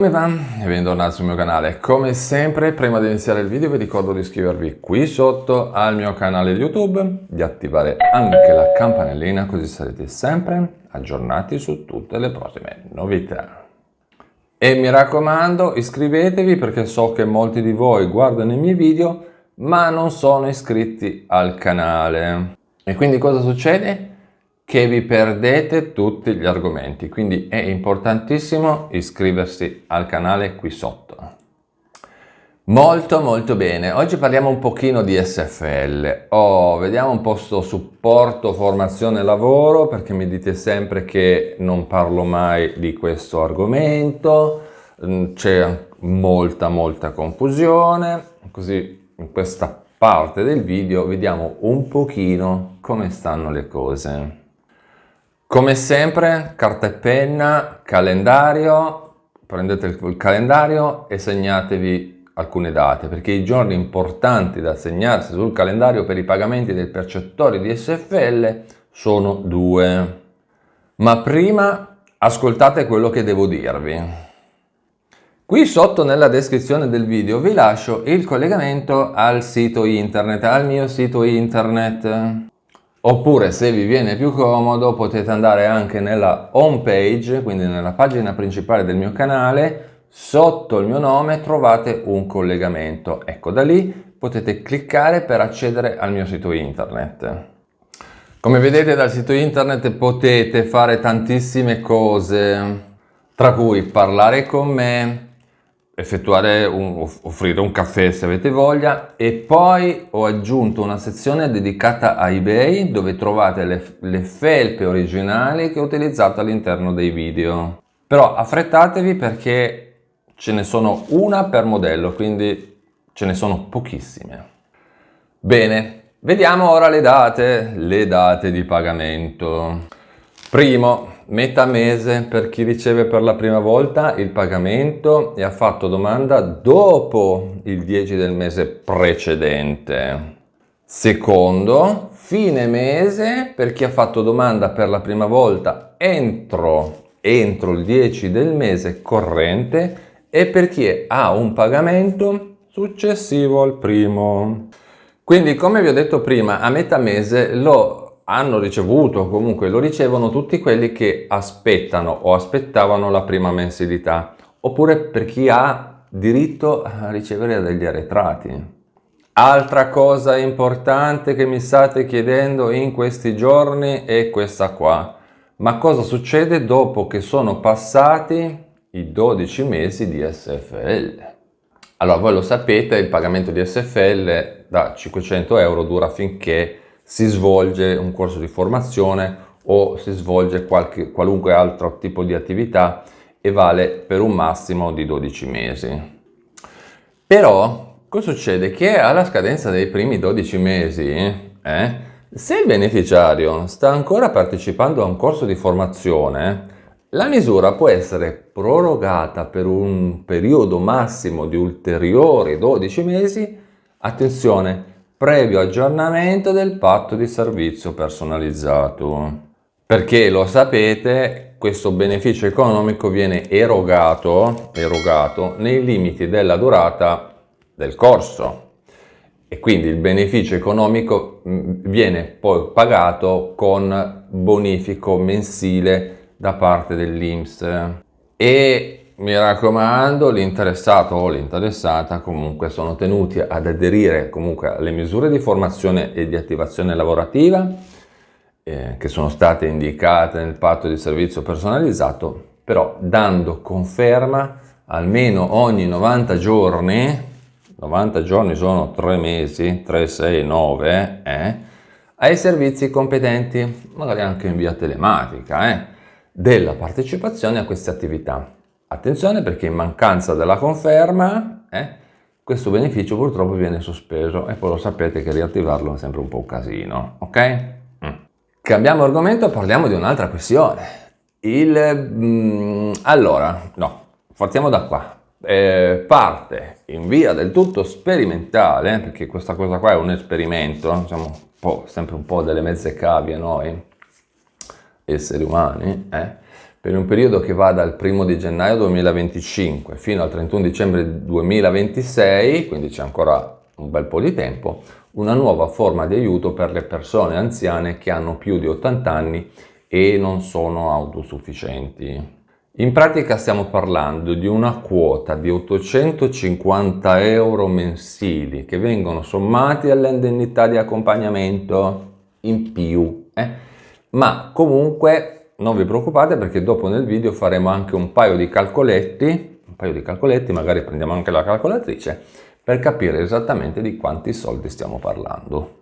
Come va? E bentornati sul mio canale. Come sempre, prima di iniziare il video vi ricordo di iscrivervi qui sotto al mio canale YouTube, di attivare anche la campanellina così sarete sempre aggiornati su tutte le prossime novità. E mi raccomando, iscrivetevi perché so che molti di voi guardano i miei video ma non sono iscritti al canale. E quindi cosa succede? Che vi perdete tutti gli argomenti, quindi è importantissimo iscriversi al canale qui sotto. Molto bene, oggi parliamo un pochino di SFL. Vediamo un po' sto supporto, formazione, lavoro, perché mi dite sempre che non parlo mai di questo argomento, c'è molta confusione, così in questa parte del video vediamo un pochino come stanno le cose. Come sempre, carta e penna, calendario, prendete il calendario e segnatevi alcune date, perché i giorni importanti da segnarsi sul calendario per i pagamenti dei percettori di SFL sono 2. Ma prima ascoltate quello che devo dirvi. Qui sotto nella descrizione del video vi lascio il collegamento al sito internet, al mio sito internet. Oppure, se vi viene più comodo, potete andare anche nella home page, quindi nella pagina principale del mio canale, sotto il mio nome trovate un collegamento. Ecco, da lì potete cliccare per accedere al mio sito internet. Come vedete dal sito internet potete fare tantissime cose, tra cui parlare con me, offrire un caffè se avete voglia, e poi ho aggiunto una sezione dedicata a eBay dove trovate le felpe originali che ho utilizzato all'interno dei video. Però affrettatevi perché ce ne sono una per modello, quindi ce ne sono pochissime. Bene, vediamo ora le date di pagamento. Primo, metà mese per chi riceve per la prima volta il pagamento e ha fatto domanda dopo il 10 del mese precedente. Secondo, fine mese per chi ha fatto domanda per la prima volta entro il 10 del mese corrente e per chi ha un pagamento successivo al primo. Quindi, come vi ho detto prima, a metà mese lo hanno ricevuto, comunque lo ricevono tutti quelli che aspettano o aspettavano la prima mensilità, oppure per chi ha diritto a ricevere degli arretrati. Altra cosa importante che mi state chiedendo in questi giorni è questa qua. Ma cosa succede dopo che sono passati i 12 mesi di SFL? Allora, voi lo sapete, il pagamento di SFL da 500 euro dura finché si svolge un corso di formazione o si svolge qualunque altro tipo di attività e vale per un massimo di 12 mesi. Però, cosa succede? Che alla scadenza dei primi 12 mesi, se il beneficiario sta ancora partecipando a un corso di formazione, la misura può essere prorogata per un periodo massimo di ulteriori 12 mesi, attenzione, previo aggiornamento del patto di servizio personalizzato. Perché lo sapete, questo beneficio economico viene erogato nei limiti della durata del corso. E quindi il beneficio economico viene poi pagato con bonifico mensile da parte dell'INPS. E mi raccomando, l'interessato o l'interessata comunque sono tenuti ad aderire comunque alle misure di formazione e di attivazione lavorativa che sono state indicate nel patto di servizio personalizzato, però dando conferma almeno ogni 90 giorni, 90 giorni sono 3 mesi, 3, 6, 9, ai servizi competenti, magari anche in via telematica, della partecipazione a queste attività. Attenzione perché in mancanza della conferma, questo beneficio purtroppo viene sospeso e poi lo sapete che riattivarlo è sempre un po' un casino, ok? Cambiamo argomento e parliamo di un'altra questione. Partiamo da qua. Parte in via del tutto sperimentale, perché questa cosa qua è un esperimento, siamo sempre un po' delle mezze cavie noi, esseri umani, per un periodo che va dal 1 di gennaio 2025 fino al 31 dicembre 2026, quindi c'è ancora un bel po' di tempo, una nuova forma di aiuto per le persone anziane che hanno più di 80 anni e non sono autosufficienti. In pratica stiamo parlando di una quota di 850 euro mensili che vengono sommati all'indennità di accompagnamento in più. Ma comunque non vi preoccupate, perché dopo nel video faremo anche un paio di calcoletti, magari prendiamo anche la calcolatrice, per capire esattamente di quanti soldi stiamo parlando.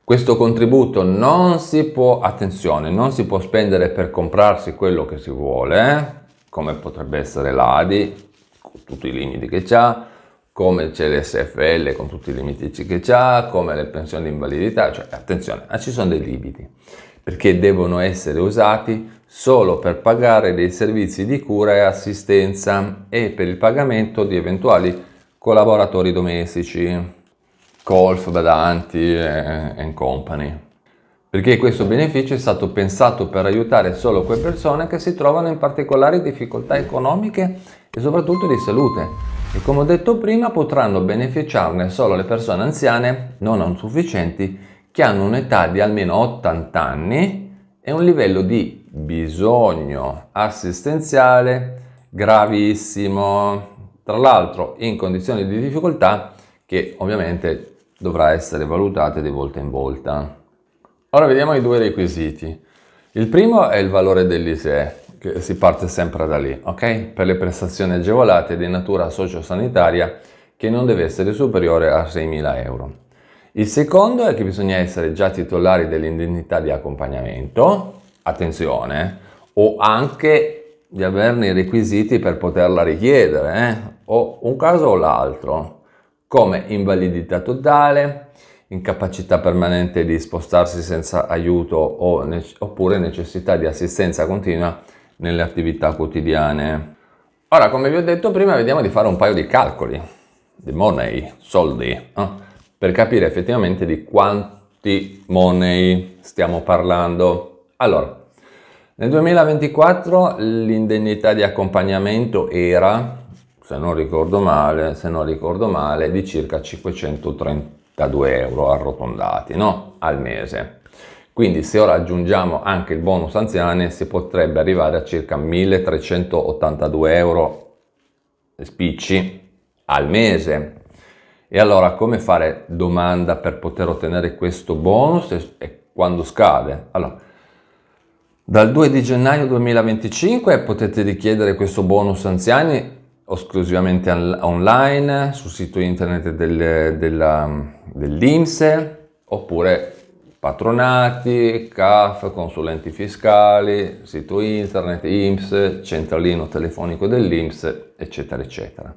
Questo contributo non si può, attenzione, non si può spendere per comprarsi quello che si vuole, come potrebbe essere l'ADI, con tutti i limiti che c'ha, come c'è l'SFL con tutti i limiti che c'ha, come le pensioni di invalidità, cioè attenzione, ci sono dei limiti, perché devono essere usati solo per pagare dei servizi di cura e assistenza e per il pagamento di eventuali collaboratori domestici, colf, badanti e company. Perché questo beneficio è stato pensato per aiutare solo quelle persone che si trovano in particolari difficoltà economiche e soprattutto di salute. E come ho detto prima, potranno beneficiarne solo le persone anziane non autosufficienti che hanno un'età di almeno 80 anni e un livello di bisogno assistenziale gravissimo, tra l'altro in condizioni di difficoltà che ovviamente dovrà essere valutate di volta in volta. Ora vediamo i due requisiti. Il primo è il valore dell'ISEE, che si parte sempre da lì, ok? Per le prestazioni agevolate di natura sociosanitaria che non deve essere superiore a 6.000 euro. Il secondo è che bisogna essere già titolari dell'indennità di accompagnamento, attenzione, o anche di averne i requisiti per poterla richiedere, o un caso o l'altro, come invalidità totale, incapacità permanente di spostarsi senza aiuto oppure necessità di assistenza continua nelle attività quotidiane. Ora, come vi ho detto prima, vediamo di fare un paio di calcoli, di money, soldi, per capire effettivamente di quanti money stiamo parlando. Allora, nel 2024 l'indennità di accompagnamento era, se non ricordo male, di circa 532 euro arrotondati, no? Al mese. Quindi se ora aggiungiamo anche il bonus anziani si potrebbe arrivare a circa 1.382 euro spicci al mese. E allora come fare domanda per poter ottenere questo bonus e quando scade? Allora, dal 2 di gennaio 2025 potete richiedere questo bonus anziani esclusivamente online sul sito internet dell'INPS, oppure patronati, CAF, consulenti fiscali, sito internet, INPS, centralino telefonico dell'INPS, eccetera, eccetera.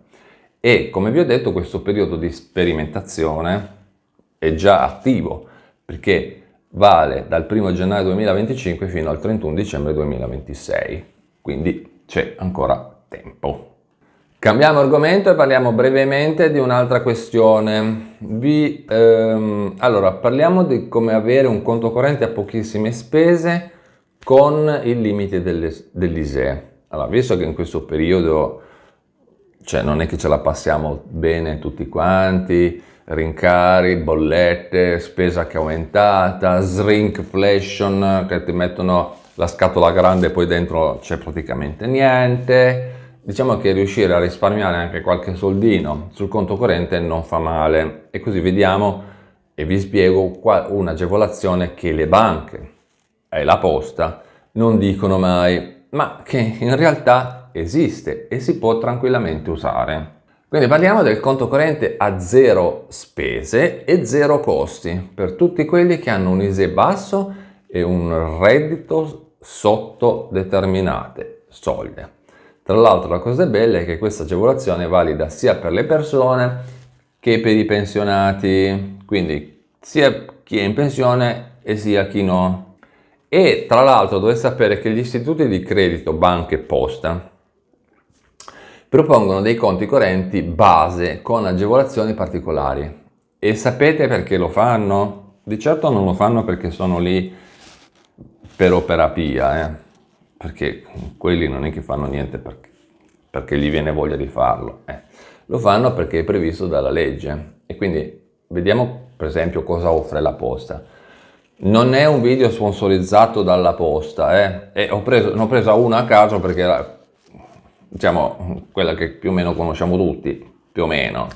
E come vi ho detto, questo periodo di sperimentazione è già attivo, perché vale dal 1 gennaio 2025 fino al 31 dicembre 2026, quindi c'è ancora tempo. Cambiamo argomento e parliamo brevemente di un'altra questione. Allora, parliamo di come avere un conto corrente a pochissime spese con il limite dell'ISEE. Allora, visto che in questo periodo, cioè, non è che ce la passiamo bene tutti quanti, rincari, bollette, spesa che è aumentata, shrinkflation, che ti mettono la scatola grande e poi dentro c'è praticamente niente. Diciamo che riuscire a risparmiare anche qualche soldino sul conto corrente non fa male, e così vediamo e vi spiego un'agevolazione che le banche e la posta non dicono mai, ma che in realtà esiste e si può tranquillamente usare. Quindi parliamo del conto corrente a zero spese e zero costi per tutti quelli che hanno un ISEE basso e un reddito sotto determinate soglie. Tra l'altro la cosa bella è che questa agevolazione è valida sia per le persone che per i pensionati, quindi sia chi è in pensione e sia chi no. E tra l'altro dovete sapere che gli istituti di credito, banche e posta propongono dei conti correnti base con agevolazioni particolari. E sapete perché lo fanno? Di certo non lo fanno perché sono lì per opera pia, perché quelli non è che fanno niente perché gli viene voglia di farlo, lo fanno perché è previsto dalla legge. E quindi vediamo per esempio cosa offre la Posta. Non è un video sponsorizzato dalla Posta, e ne ho presa una a caso perché era, diciamo, quella che più o meno conosciamo tutti, più o meno.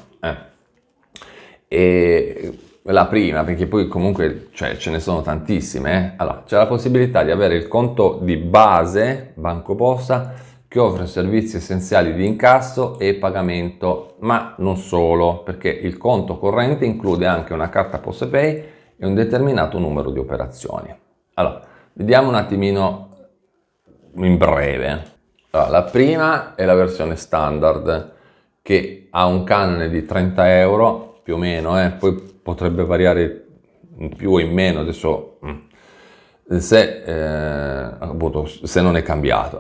E la prima, perché poi comunque ce ne sono tantissime. Allora, c'è la possibilità di avere il conto di base Banco Posta che offre servizi essenziali di incasso e pagamento, ma non solo, perché il conto corrente include anche una carta PostePay e un determinato numero di operazioni. Allora, vediamo un attimino in breve. Allora, la prima è la versione standard, che ha un canone di 30 euro più o meno, poi potrebbe variare in più o in meno, adesso se non è cambiato,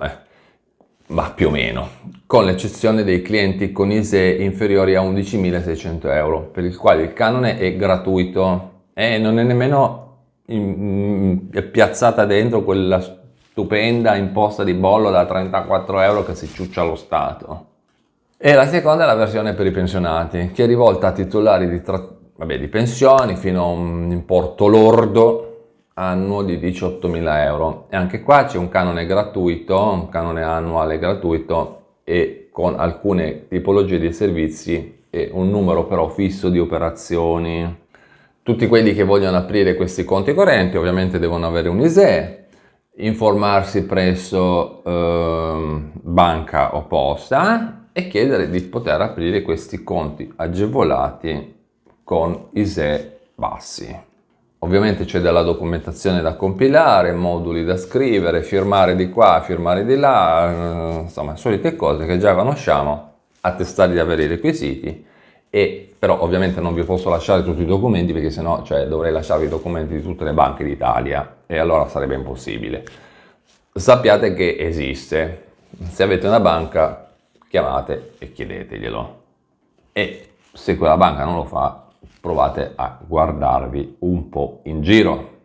ma più o meno, con l'eccezione dei clienti con ISEE inferiori a 11.600 euro, per il quale il canone è gratuito e non è nemmeno piazzata dentro quella stupenda imposta di bollo da 34 euro che si ciuccia lo Stato. E la seconda è la versione per i pensionati, che è rivolta a titolari di pensioni fino a un importo lordo annuo di 18.000 euro. E anche qua c'è un canone gratuito, un canone annuale gratuito e con alcune tipologie di servizi e un numero però fisso di operazioni. Tutti quelli che vogliono aprire questi conti correnti ovviamente devono avere un ISEE, informarsi presso banca o posta e chiedere di poter aprire questi conti agevolati con ISEE bassi. Ovviamente c'è della documentazione da compilare, moduli da scrivere, firmare di qua, firmare di là, insomma, solite cose che già conosciamo, attestare di avere i requisiti, però ovviamente non vi posso lasciare tutti i documenti perché sennò dovrei lasciare i documenti di tutte le banche d'Italia e allora sarebbe impossibile. Sappiate che esiste, se avete una banca chiamate e chiedeteglielo, e se quella banca non lo fa provate a guardarvi un po' in giro.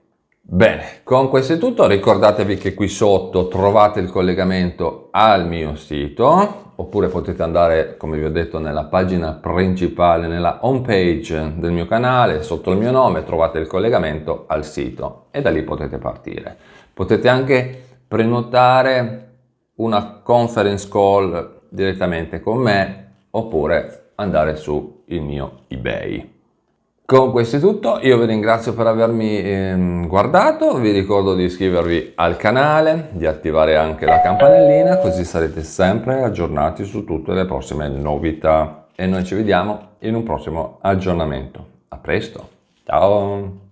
Bene, con questo è tutto. Ricordatevi che qui sotto trovate il collegamento al mio sito, oppure potete andare, come vi ho detto, nella pagina principale, nella home page del mio canale, sotto il mio nome trovate il collegamento al sito e da lì potete partire. Potete anche prenotare una conference call direttamente con me, oppure andare su il mio eBay. Con questo è tutto, io vi ringrazio per avermi guardato, vi ricordo di iscrivervi al canale, di attivare anche la campanellina, così sarete sempre aggiornati su tutte le prossime novità e noi ci vediamo in un prossimo aggiornamento. A presto, ciao!